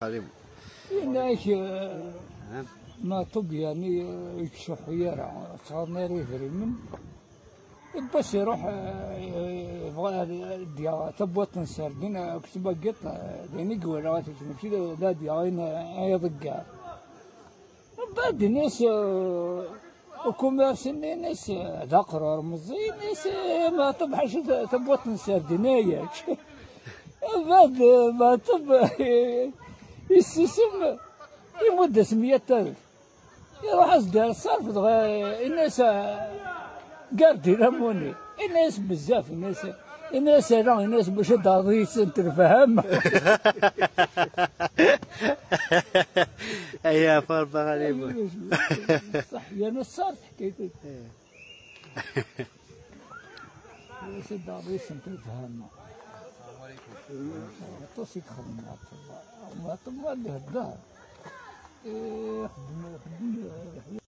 غريب. إناش ما طب يعني يكشف يرى صارنا ريفري من بس يروح يبغى ديا تبوت نسردين كتب قط ديني قولات تمشي لا ديا يضقع بعد الناس وكوميرس الناس ذقرر مزي ناس ما طبحش تبوت نسردين ياك بعد ما طب يستسم يمد 100,000 يروح أصدر الصرف الناس قاردي رموني الناس بزاف الناس راه الناس باش ضريس انت فاهم. هي فربة غريبة. صح يا نصار حكيتك. الناس ضريس انت فاهم. السلام عليكم. توصيك خدمات ما اللي هدا خدمة